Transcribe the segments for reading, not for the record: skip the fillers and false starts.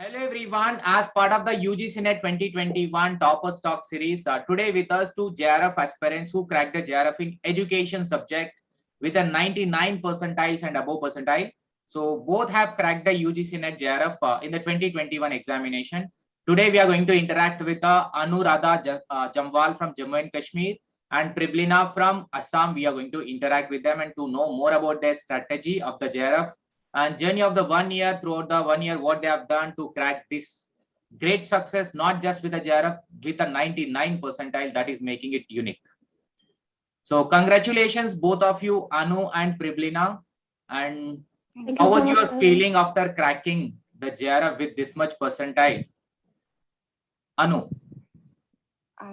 Hello everyone, as part of the UGC NET 2021 Topper Stock Series, today with us two JRF aspirants who cracked the JRF in education subject with a 99 percentiles and above percentile. So both have cracked the UGC NET JRF in the 2021 examination. Today we are going to interact with Anuradha Jamwal from Jammu and Kashmir and Priblina from Assam. We are going to interact with them and to know more about their strategy of the JRF and journey of the 1 year. Throughout the 1 year, what they have done to crack this great success, not just with a JRF, with a 99 percentile, that is making it unique. So congratulations both of you, Anu and Priblina. And how was your feeling after cracking the JRF with this much percentile? Anu.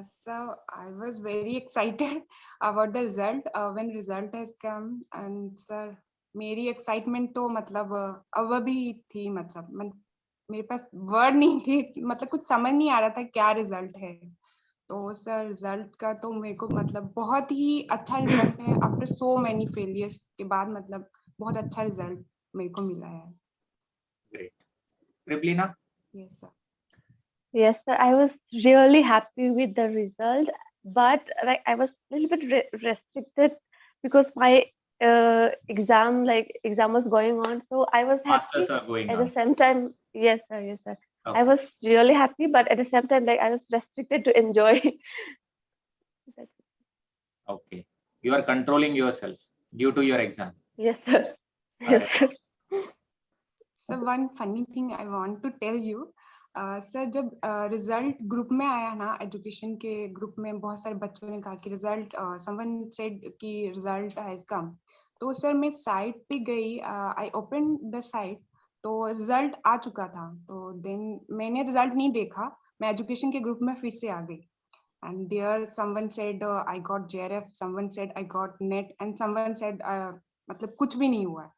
So I was very excited about the result when result has come, and sir मेरी excitement तो मतलब अब भी थी, मतलब मेरे पास word नहीं थे, मतलब कुछ समझ नहीं आ रहा था क्या रिजल्ट है. तो सर रिजल्ट का तो मेरे को मतलब बहुत ही अच्छा रिजल्ट है. आफ्टर सो मेनी फेलियर्स के बाद मतलब बहुत अच्छा रिजल्ट मेरे को मिला है. Great. Priblina? Yes sir. Yes, sir. I was really happy with the result, but like I was a little bit restricted because my exam was going on. So I was happy Masters are going at on. the same time. Yes, sir. Yes, sir. Okay. I was really happy, but at the same time, like I was restricted to enjoy. Okay. You are controlling yourself due to your exam. Yes, sir. Yes, sir. So one funny thing I want to tell you. Sir जब result group में आया ना, education के group में बहुत सारे बच्चों ने कहा कि रिजल्ट समवन सेड कि रिजल्ट हैज कम. तो सर मैं साइट पे गई, आई ओपन द साइट, तो रिजल्ट आ चुका था. तो देन मैंने रिजल्ट नहीं देखा, मैं एजुकेशन के ग्रुप में फिर से आ गई. And there someone said I got JRF, someone said I got NET, and someone said मतलब कुछ भी नहीं हुआ.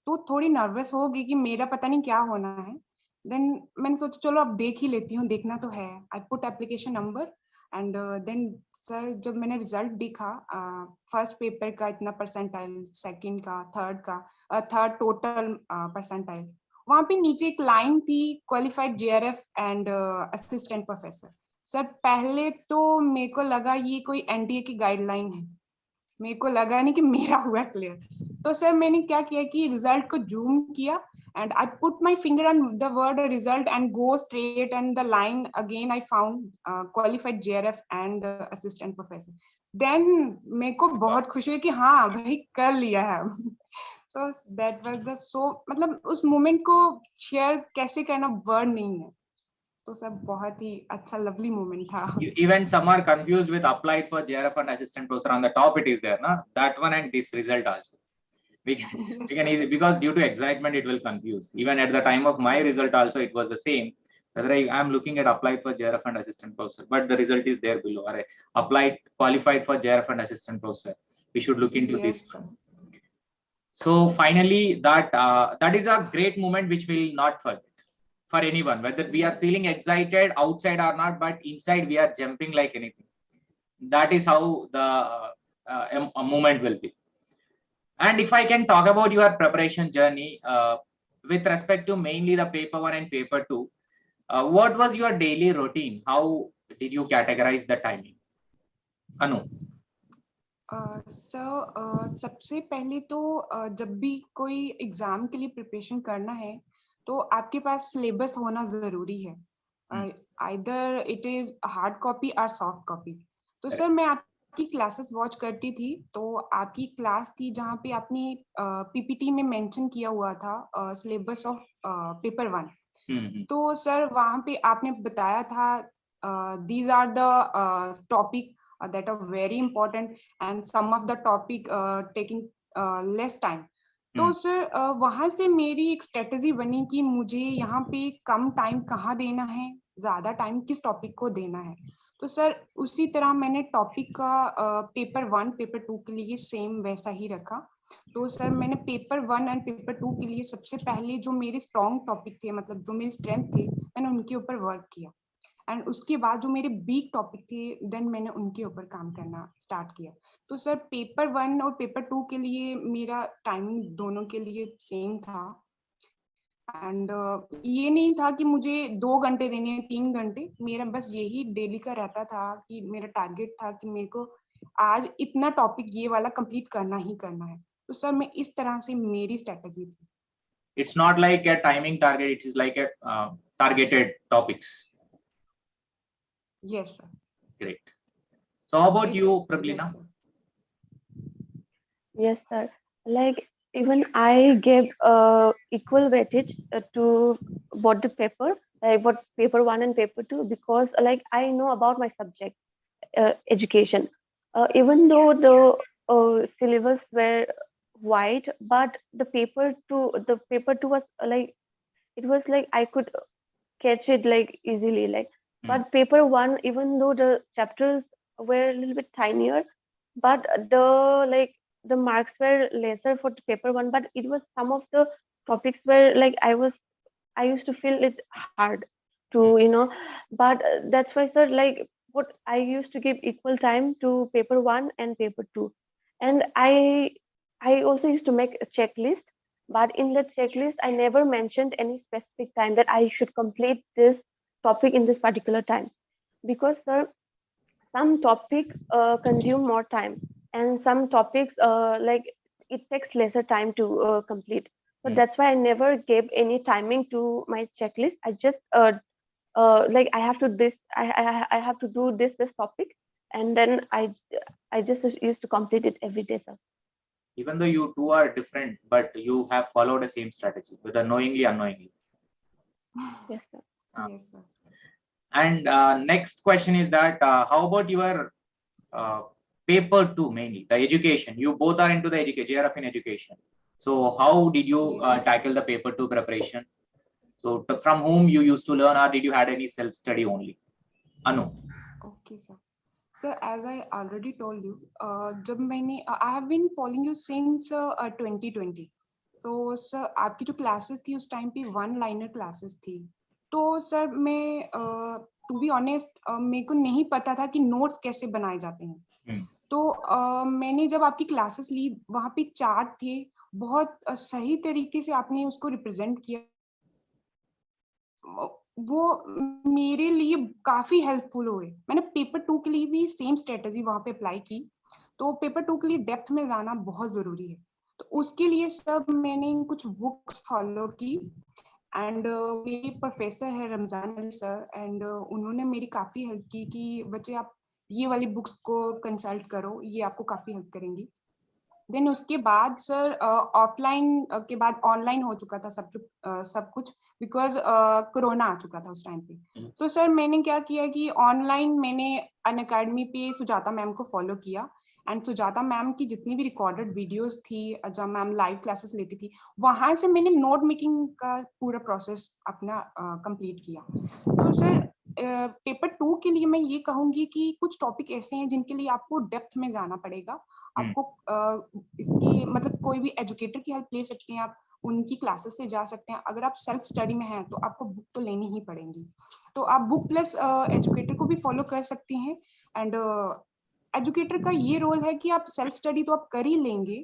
तो थोड़ी नर्वस हो गई कि मेरा पता नहीं क्या होना है. देन मैंने सोचा चलो अब देख ही लेती हूँ, देखना तो है. I put application number and then sir जब मैंने रिजल्ट देखा, फर्स्ट पेपर का इतना परसेंटाइल, सेकंड का, थर्ड टोटल परसेंटाइल, वहां पे नीचे एक लाइन थी qualified JRF and assistant professor. Sir पहले तो मेरे को लगा ये कोई NTA की गाइडलाइन है, मेरे को लगा नहीं कि मेरा हुआ क्लियर. तो सर मैंने क्या किया कि रिजल्ट को जूम किया and I put my finger on the word result and go straight and the line again I found qualified JRF and assistant professor. Then मेरे को बहुत खुशी हुई कि हाँ भाई कर लिया है. So that was the मतलब उस मोमेंट को शेयर कैसे करना वर्ड नहीं है. तो सब बहुत ही अच्छा लवली मोमेंट था. Even some are confused with applied for JRF and assistant professor. On the top it is there, na? That one and this result also. We can easily, because due to excitement it will confuse. Even at the time of my result also it was the same. Whether I am looking at applied for JRF and assistant professor, but the result is there below. Or applied qualified for JRF and assistant professor. We should look into this. So finally, that is a great moment which we will not forget for anyone, whether we are feeling excited outside or not, but inside we are jumping like anything. That is how the a moment will be. And if I can talk about your preparation journey with respect to mainly the paper 1 and paper 2, what was your daily routine? How did you categorize the timing? Anu. सबसे पहले तो जब भी कोई exam के लिए preparation करना है तो आपके पास सिलेबस होना जरूरी है. Either it is hard copy और सॉफ्ट कॉपी. तो सर मैं आपकी क्लासेस वॉच करती थी, तो आपकी क्लास थी जहाँ पे आपने PPT में मेंशन किया हुआ था सिलेबस ऑफ पेपर 1. तो सर वहाँ पे आपने बताया था these are the topic that are very important and some of the topic taking less time. तो सर वहां से मेरी एक स्ट्रेटेजी बनी कि मुझे यहाँ पे कम टाइम कहाँ देना है, ज्यादा टाइम किस टॉपिक को देना है. तो सर उसी तरह मैंने टॉपिक का पेपर 1 पेपर 2 के लिए सेम वैसा ही रखा. तो सर मैंने पेपर 1 एंड पेपर 2 के लिए सबसे पहले जो मेरे स्ट्रॉन्ग टॉपिक थे, मतलब जो मेरी स्ट्रेंथ थे, मैंने उनके ऊपर वर्क किया. एंड उसके बाद जो मेरे वीक टॉपिक थे देन मैंने उनके ऊपर काम करना स्टार्ट किया. तो सर पेपर 1 और पेपर 2 के लिए मेरा टाइमिंग दोनों के लिए सेम था. एंड ये नहीं था कि मुझे 2 घंटे देने हैं 3 घंटे, मेरा बस यही डेली का रहता था कि मेरा टारगेट था कि मेरे को आज इतना टॉपिक ये वाला कंप्लीट करना ही करना है। तो सर मैं इस तरह से मेरी स्ट्रेटजी थी। It's not like a timing target, it is like a targeted topics. Yes sir. Great. So how about you, Prablina? Yes sir. Yes, sir. Like even I gave equal weightage to both the paper, like what paper one and paper two, because like I know about my subject, education. Even though the syllabus were white, but the paper two was like it was like I could catch it like easily. Like, but paper one, even though the chapters were a little bit tinier, but the marks were lesser for the paper one, but it was some of the topics where like I used to feel it hard to but that's why, sir, like what I used to give equal time to paper one and paper two. And I also used to make a checklist, but in the checklist I never mentioned any specific time that I should complete this topic in this particular time, because, sir, some topics consume more time, and some topics like it takes lesser time to complete. So that's why I never gave any timing to my checklist. I just like I have to this I have to do this topic, and then I just used to complete it every day, sir. Even though you two are different, but you have followed the same strategy, whether knowingly or unknowingly. Yes, sir. Yes sir. And next question is that how about your paper two, mainly the education? You both are into the education, JRF in education. So how did you Yes. tackle the paper two preparation? So from whom you used to learn, or did you had any self study only? Anu. Okay sir. Sir, as I already told you, जब मैंने I have been following you since 2020. So sir, आपकी जो classes थी उस time पे one liner classes थी. तो sir मैं टू बी ऑनेस्ट मेरे को नहीं पता था कि नोट्स कैसे बनाए जाते हैं. तो मैंने जब आपकी क्लासेस ली, वहां पे चार्ट थे, बहुत सही तरीके से आपने उसको रिप्रेजेंट किया. वो मेरे लिए काफी हेल्पफुल हुए. मैंने पेपर टू के लिए भी सेम स्ट्रेटजी वहां पे अप्लाई की. तो पेपर टू के लिए डेप्थ में जाना बहुत जरूरी है. तो उसके लिए सब मैंने कुछ बुक्स फॉलो की. एंड मेरे प्रोफेसर है रमजान अली सर, एंड उन्होंने मेरी काफी हेल्प की कि बच्चे आप ये वाली बुक्स को कंसल्ट करो, ये आपको काफी हेल्प करेंगी. देन उसके बाद सर ऑफलाइन के बाद ऑनलाइन हो चुका था सब कुछ, बिकॉज कोरोना आ चुका था उस टाइम पे. तो सर मैंने क्या किया कि ऑनलाइन मैंने अनअकैडमी पे सुजाता मैम को फॉलो किया. एंड सुजाता मैम की जितनी भी रिकॉर्डेड वीडियोस थी, जब मैम लाइव क्लासेस लेती थी, वहां से मैंने नोट मेकिंग का पूरा प्रोसेस अपना कंप्लीट किया. तो सर पेपर टू के लिए मैं ये कहूंगी कि कुछ टॉपिक ऐसे हैं जिनके लिए आपको डेप्थ में जाना पड़ेगा. आपको इसकी मतलब कोई भी एजुकेटर की हेल्प ले सकते हैं आप, उनकी क्लासेस से जा सकते हैं. अगर आप सेल्फ स्टडी में हैं तो आपको बुक तो लेनी ही पड़ेगी. तो आप बुक प्लस एजुकेटर को भी फॉलो कर सकते हैं. एंड एजुकेटर का ये रोल है कि आप सेल्फ स्टडी तो आप कर ही लेंगे,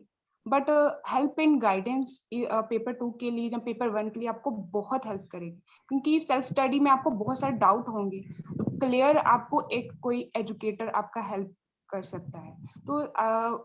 but help and guidance paper two के लिए या पेपर वन के लिए आपको बहुत हेल्प करेगी. क्योंकि सेल्फ स्टडी में आपको बहुत सारे डाउट होंगे, तो क्लियर आपको एक कोई एजुकेटर आपका हेल्प कर सकता है. तो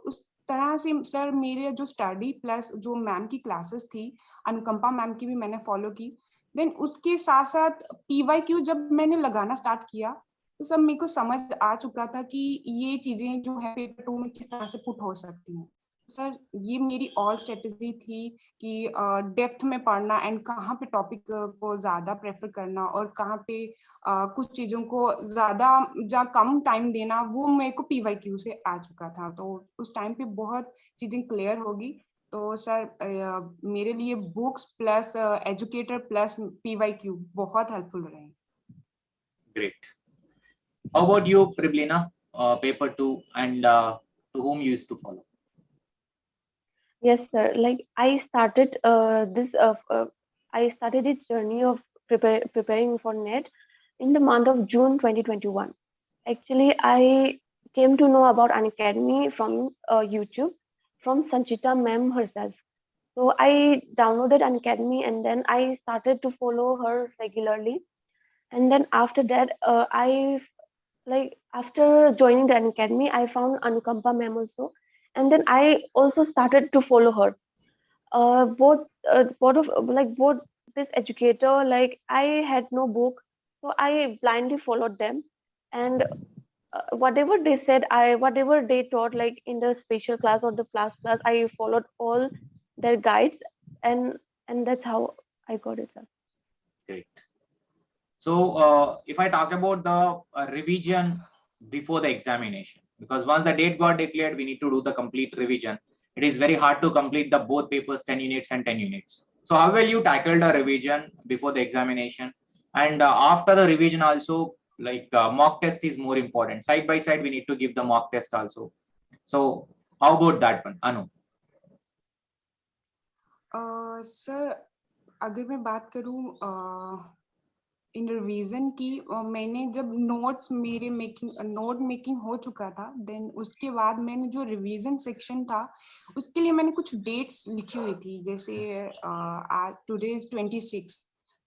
उस तरह से सर मेरे जो स्टडी प्लस जो मैम की क्लासेस थी, अनुकंपा मैम की भी मैंने फॉलो की. देन उसके साथ साथ PYQ जब मैंने लगाना स्टार्ट किया, तो सब मेरे को समझ आ चुका था कि ये चीजें जो है पेपर टू में किस तरह से पुट हो सकती हैं. सर ये मेरी ऑल स्ट्रेटेजी थी कि डेप्थ में पढ़ना एंड कहाँ पे टॉपिक को ज्यादा प्रेफर करना और कहाँ पे कुछ चीजों को ज्यादा या कम टाइम देना, वो मेरे को PYQ से आ चुका था. तो उस टाइम पे बहुत चीजें क्लियर होगी. तो सर मेरे लिए books plus educator plus PYQ बहुत हेल्पफुल रहे. Great. How about you, Priblina? Paper two, and to whom you used to follow? Yes, sir. Like I started I started this journey of preparing for NET in the month of June 2021. Actually, I came to know about Unacademy from YouTube, from Sanchita ma'am herself. So I downloaded an academy and then I started to follow her regularly. And then after that, after joining the academy, I found Anukampa ma'am also, and then I also started to follow her. Both this educator, like I had no book, so I blindly followed them, and whatever they said, whatever they taught, like in the special class or the class, I followed all their guides, and that's how I got it, sir. Great. So if I talk about the revision before the examination, because once the date got declared, we need to do the complete revision. It is very hard to complete the both papers 10 units and 10 units. So how will you tackle the revision before the examination? And after the revision also, like mock test is more important. Side by side, we need to give the mock test also. So how about that one, Anu? Sir अगर मैं बात करूं इन revision की, मैंने जब note making हो चुका था, देन उसके बाद मैंने जो रिवीजन सेक्शन था उसके लिए मैंने कुछ डेट्स लिखी हुई थी, जैसे टुडे इज 26,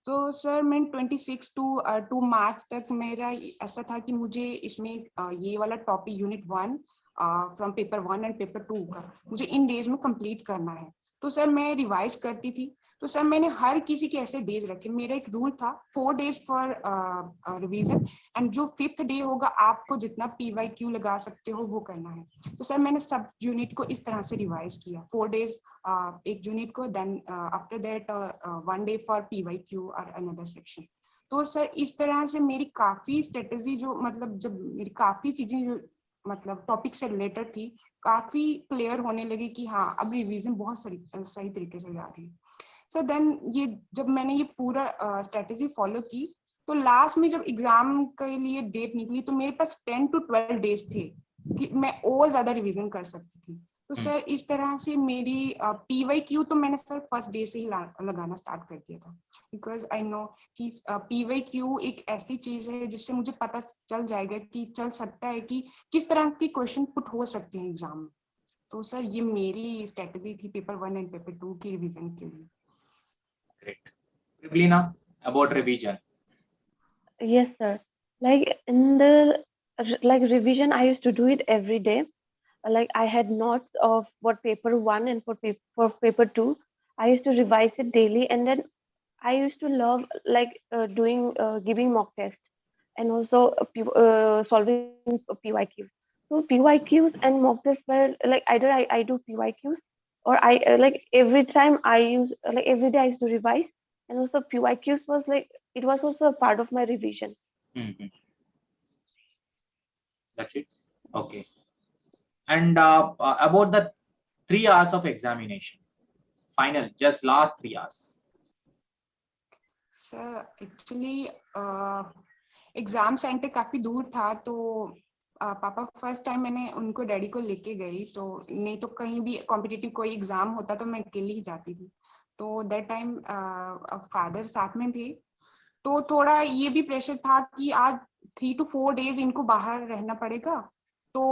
तो सर मैं 26 टू मार्च तक मेरा ऐसा था कि मुझे इसमें ये वाला topic unit 1 from paper 1 and paper 2 का मुझे इन डेज में कंप्लीट करना है। तो सर मैं रिवाइज करती थी, तो सर मैंने हर किसी के ऐसे डेज रखे। मेरा एक रूल था 4 डेज फॉर रिवीजन, एंड जो 5th डे होगा आपको जितना PYQ लगा सकते हो वो करना है। तो सर मैंने सब यूनिट को इस तरह से रिवाइज किया, 4 डेज एक यूनिट को, then after that 1 day for PYQ और अनदर सेक्शन। तो सर इस तरह से मेरी काफी स्ट्रेटेजी जो मतलब जब मेरी काफी चीजें जो मतलब टॉपिक से रिलेटेड थी काफी क्लियर होने लगी कि हाँ अब रिवीजन बहुत सही तरीके से जा रही है। सो देन ये जब मैंने ये पूरा स्ट्रेटेजी फॉलो की, तो लास्ट में जब एग्जाम के लिए डेट निकली तो मेरे पास 10 to 12 डेज थे कि मैं और ज्यादा रिवीजन कर सकती थी। तो सर इस तरह से मेरी PYQ तो मैंने सर फर्स्ट डे से ही लगाना स्टार्ट कर दिया था, बिकॉज आई नो कि PYQ एक ऐसी चीज है जिससे मुझे पता चल जाएगा कि चल सकता है कि किस तरह के क्वेश्चन पुट हो सकते हैं एग्जाम में। तो सर ये मेरी स्ट्रेटेजी थी पेपर 1 एंड पेपर 2 की रिवीजन के लिए। Great. Priblina, about revision. Yes, sir. Like in the revision, I used to do it every day. Like I had notes of what paper 1 and for paper 2. I used to revise it daily, and then I used to love doing giving mock test and also solving PYQs. So PYQs and mock tests were like either I do PYQs or I like every time I use like every day I used to revise, and also PYQs was like it was also a part of my revision. Mm-hmm. That's it. Okay. And about the 3 hours of examination, final, just last 3 hours. Sir actually exam centre काफी दूर था, तो पापा first time मैंने उनको daddy को लेके गई, तो नहीं तो कहीं भी कॉम्पिटिटिव कोई एग्जाम होता तो मैं अकेली ही जाती थी। तो दैट टाइम फादर साथ में थे, तो थोड़ा ये भी प्रेशर था कि आज 3 to 4 डेज इनको बाहर रहना पड़ेगा। तो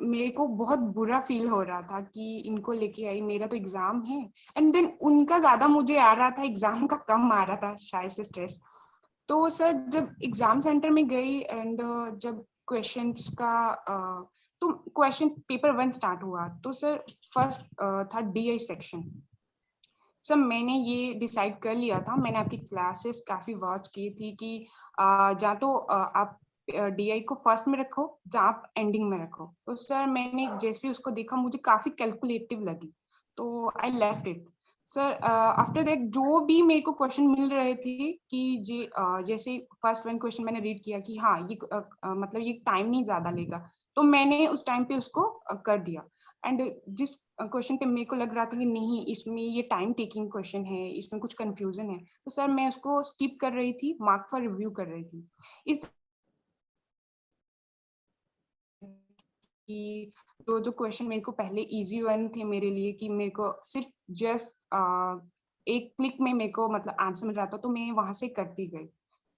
मेरे को बहुत बुरा फील हो रहा था कि इनको लेके आई, मेरा तो एग्जाम है, एंड देन उनका ज्यादा मुझे आ रहा था, एग्जाम का कम आ रहा था शायद से स्ट्रेस। तो सर जब एग्जाम सेंटर में गई एंड जब क्वेश्चंस का तो क्वेश्चन पेपर 1 स्टार्ट हुआ, तो सर फर्स्ट था DI सेक्शन। सर मैंने ये डिसाइड कर लिया था, मैंने आपकी क्लासेस काफी वॉच की थी कि जहाँ तो आप DI को फर्स्ट में रखो, जहाँ आप एंडिंग में रखो। तो सर मैंने जैसे उसको देखा मुझे काफी कैलकुलेटिव लगी, तो I left it. Sir after that जो भी मेरे को क्वेश्चन मिल रहे थे कि जैसे फर्स्ट 1 क्वेश्चन मैंने रीड किया कि हाँ ये मतलब ये टाइम नहीं ज्यादा लेगा, तो मैंने उस टाइम पे उसको कर दिया। एंड जिस क्वेश्चन पे मेरे को लग रहा था कि नहीं इसमें ये टाइम टेकिंग क्वेश्चन है, इसमें कुछ कंफ्यूजन है, तो सर मैं उसको स्किप कर रही थी, मार्क फॉर रिव्यू कर रही थी। इस कि जो क्वेश्चन मेरे को पहले इजी वन थे मेरे लिए कि मेरे को सिर्फ जस्ट एक क्लिक में मेरे को मतलब आंसर मिल रहा था, तो मैं वहां से करती गई।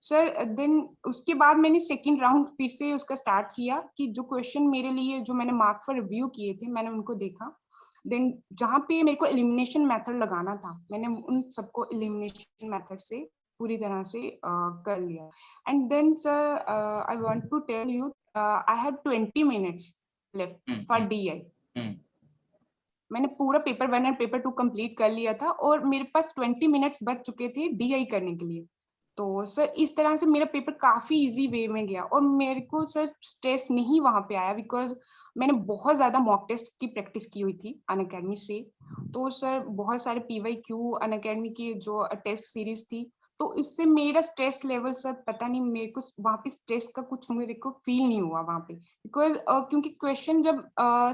सर देन उसके बाद मैंने सेकंड राउंड फिर से उसका स्टार्ट किया कि जो क्वेश्चन मेरे लिए जो मैंने मार्क फॉर रिव्यू किए थे मैंने उनको देखा, देन जहाँ पे मेरे को एलिमिनेशन मेथड लगाना था, मैंने उन सबको एलिमिनेशन मेथड से पूरी तरह से कर लिया. And then sir I want to tell you I have 20 minutes left for DI. मैंने पूरा पेपर 1 और पेपर 2 कंप्लीट कर लिया था और मेरे पास 20 मिनट्स बच चुके थे DI करने के लिए. तो सर इस तरह से मेरा पेपर काफी इजी वे में गया और मेरे को सर स्ट्रेस नहीं वहां पे आया, बिकॉज मैंने बहुत ज्यादा मॉक टेस्ट की प्रैक्टिस की हुई थी अनअकैडमी से. तो सर बहुत सारे PYQ अनअकैडमी की जो टेस्ट सीरीज थी, तो इससे मेरा स्ट्रेस लेवल सर पता नहीं, मेरे को वहां पे स्ट्रेस का कुछ मेरे को फील नहीं हुआ वहां पे. बिकॉज क्योंकि क्वेश्चन जब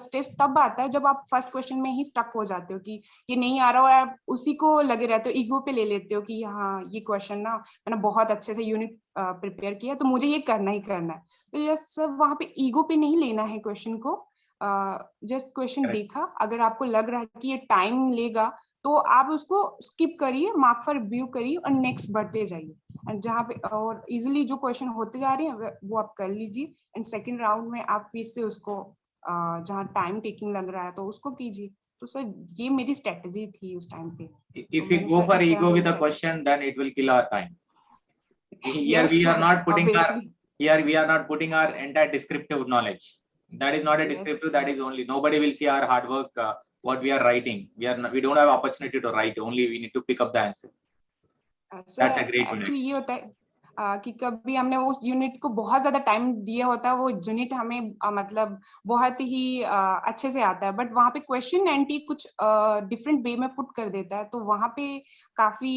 स्ट्रेस तब आता है जब आप फर्स्ट क्वेश्चन में ही स्टक हो जाते हो कि ये नहीं आ रहा और आप उसी को लगे रहते हो, ईगो पे ले लेते हो कि हाँ ये क्वेश्चन ना मैंने बहुत अच्छे से यूनिट प्रिपेयर किया तो मुझे ये करना ही करना है. तो ये सब वहां पे ईगो पे नहीं लेना है क्वेश्चन को. जस्ट क्वेश्चन देखा, अगर आपको लग रहा है कि ये टाइम लेगा तो आप उसको स्किप करिए, मार्क फॉर रिव्यू करिए और नेक्स्ट बढ़ते जाइए. एंड जहाँ पे और इजीली जो क्वेश्चन होते जा रहे हैं वो आप कर लीजिए. एंड सेकंड राउंड में आप फिर से उसको जहाँ टाइम टेकिंग लग रहा है तो उसको कीजिए. तो सर ये मेरी स्ट्रेटजी थी उस टाइम पे. If we go for ego with a question, then it will kill our time. Here we are not putting our entire descriptive knowledge. That is not a descriptive. That is only, nobody will see our hard work. What we are writing, we don't have opportunity to write. Only we need to pick up the answer. That's a great unit. Actually ये होता है कि कभी हमने उस unit को बहुत ज्यादा टाइम दिया होता है, वो यूनिट हमें मतलब बहुत ही अच्छे से आता है, बट वहाँ पे क्वेश्चन एंटी कुछ डिफरेंट वे में पुट कर देता है, तो वहाँ पे काफी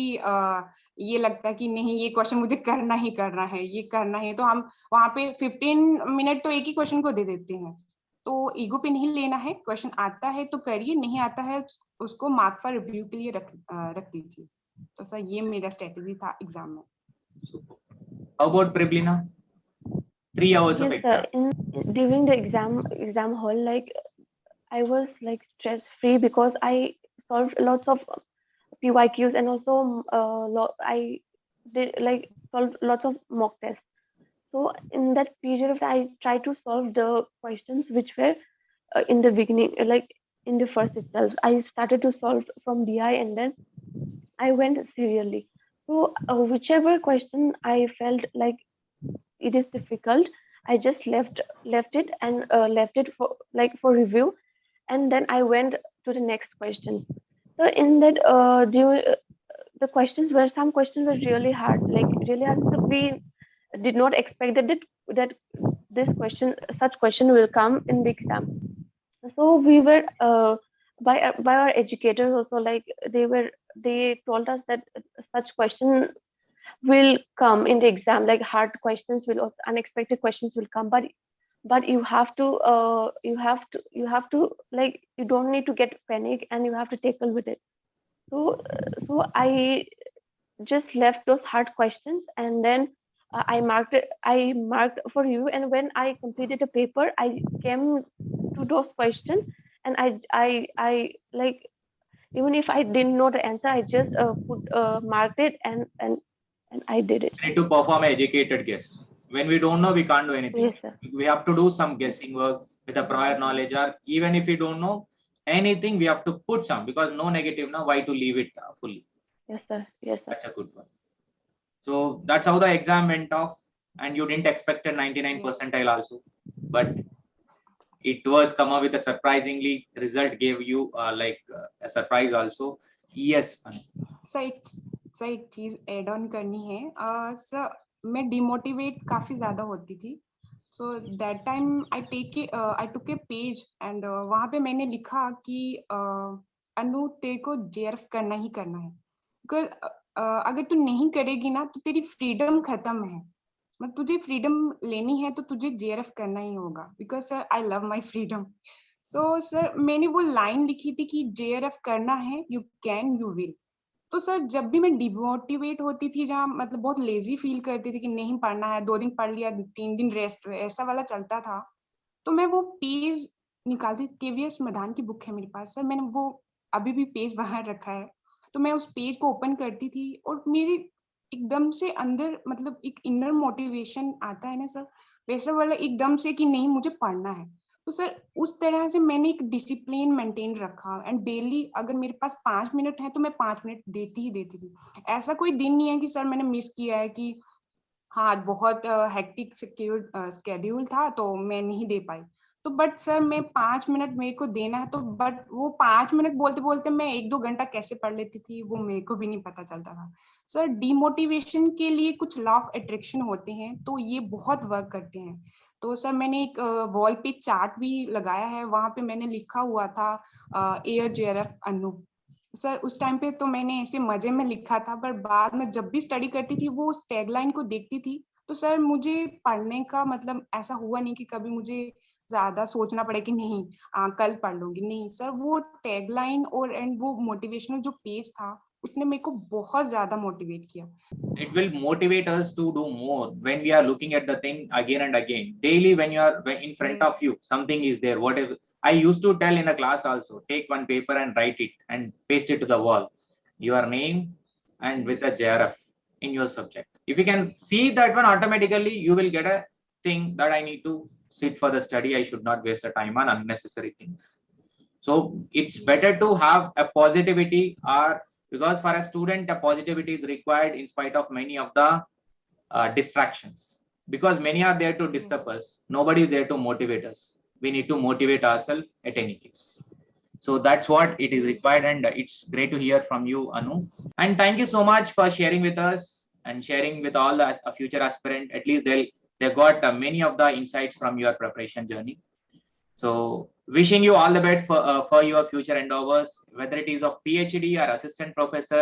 ये लगता है कि नहीं ये क्वेश्चन मुझे करना ही करना है, ये करना है. तो हम वहाँ पे 15 मिनट तो एक ही क्वेश्चन को दे देते हैं. तो ईगो पे नहीं लेना है, क्वेश्चन आता है तो करिए, नहीं आता है उसको मार्क फॉर रिव्यू के लिए रख दीजिए. तो सर ये मेरा स्ट्रेटजी था एग्जाम में. How about Preblina? 3 hours of exam. During the exam hall, like I was like stress free because I solved lots of PYQs and also I did like solved lots of mock tests. So in that period of time, I tried to solve the questions which were in the beginning, like in the first itself. I started to solve from DI and then I went serially. So whichever question I felt like it is difficult, I just left it and left it for review, and then I went to the next question. So in that the questions were, some questions were really hard, So we did not expect that this question, such question will come in the exam. So we were by our educators also, like they told us that such question will come in the exam, like hard questions will also, unexpected questions will come, but you have to like, you don't need to get panic and you have to tackle with it. So I just left those hard questions and then I marked for you, and when I completed the paper I came to those questions and I like, even if I didn't know the answer, I just marked it and I did it. We need to perform an educated guess. When we don't know, we can't do anything. Yes, sir. We have to do some guessing work with a prior knowledge, or even if we don't know anything, we have to put some, because no negative now, why to leave it fully? Yes, sir. Yes, sir. That's a good one. So that's how the exam went off, and you didn't expect a 99 percentile also, but it was come up with a surprisingly result, gave you a surprise also. Yes. Sir एक चीज add on करनी है. Sir मैं demotivate काफी ज्यादा होती थी. So that time I took A page and वहां पे मैंने लिखा कि अनु तेरे को JRF करना ही करना है, बिकॉज अगर तू नहीं करेगी ना तो तेरी फ्रीडम खत्म है. मतलब तुझे फ्रीडम लेनी है तो तुझे JRF करना ही होगा, because sir I love my freedom. So sir मैंने वो लाइन लिखी थी कि JRF करना है, यू कैन यू विल. तो सर जब भी मैं डिमोटिवेट होती थी, जहाँ मतलब बहुत लेजी फील करती थी कि नहीं पढ़ना है, 2 दिन पढ़ लिया 3 दिन रेस्ट, ऐसा वाला चलता था, तो मैं वो पेज निकालती. KVS मदान की बुक है मेरे पास सर, मैंने वो अभी भी पेज बाहर रखा है. तो मैं उस पेज को ओपन करती थी और मेरी एकदम से अंदर मतलब एक इनर मोटिवेशन आता है ना सर, वैसा वाला एकदम से कि नहीं मुझे पढ़ना है. तो सर उस तरह से मैंने एक डिसिप्लिन मेंटेन रखा एंड डेली अगर मेरे पास 5 मिनट है तो मैं 5 मिनट देती थी। ऐसा कोई दिन नहीं है कि सर मैंने मिस किया है कि हाँ बहुत हेक्टिक स्केड्यूल था तो मैं नहीं दे पाई। तो बट सर मैं 5 मिनट मेरे को देना है, तो बट वो 5 मिनट बोलते बोलते मैं 1-2 घंटा कैसे पढ़ लेती थी वो मेरे को भी नहीं पता चलता था। सर डिमोटिवेशन के लिए कुछ लॉ ऑफ अट्रैक्शन होते हैं तो ये बहुत वर्क करते हैं। तो सर मैंने एक वॉल पे चार्ट भी लगाया है, वहां पे मैंने लिखा हुआ था एयर जेआरएफ अनु। सर उस टाइम पे तो मैंने ऐसे मजे में लिखा था, पर बाद में जब भी स्टडी करती थी वो उस टैगलाइन को देखती थी तो सर मुझे पढ़ने का मतलब ऐसा हुआ नहीं कि कभी मुझे ज्यादा सोचना पड़े कि नहीं कल पढ़ लूंगी। नहीं सर, वो टैगलाइन और एंड वो मोटिवेशनल जो पेज था उसने मेरे को बहुत ज्यादा मोटिवेट किया। It will motivate us to do more when we are looking at the thing again and again daily. When you are in front Yes. of you, something is there. What is, I used to tell in a class also, take one paper and write it and paste it to the wall, your name and with a Yes. JRF in your subject. If you can Yes. see that one, automatically you will get a thing that I need to sit for the study. I should not waste the time on unnecessary things. So it's better to have a positivity, or because for a student a positivity is required in spite of many of the distractions, because many are there to disturb Yes. us. Nobody is there to motivate us. We need to motivate ourselves at any case. So that's what it is Yes. required, and it's great to hear from you, Anu. And thank you so much for sharing with us and sharing with all the future aspirant. At least they got many of the insights from your preparation journey. So wishing you all the best for your future endeavors, whether it is of PhD or assistant professor.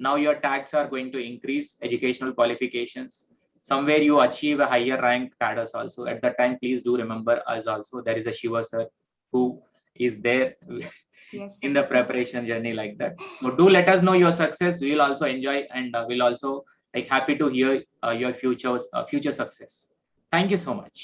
Now your tags are going to increase, educational qualifications. Somewhere you achieve a higher rank cadres also. At that time, please do remember us also. There is a Shiva sir who is there Yes, in sir. the preparation journey like that. So do let us know your success. We will also enjoy, and we'll also like happy to hear your future success. Thank you so much.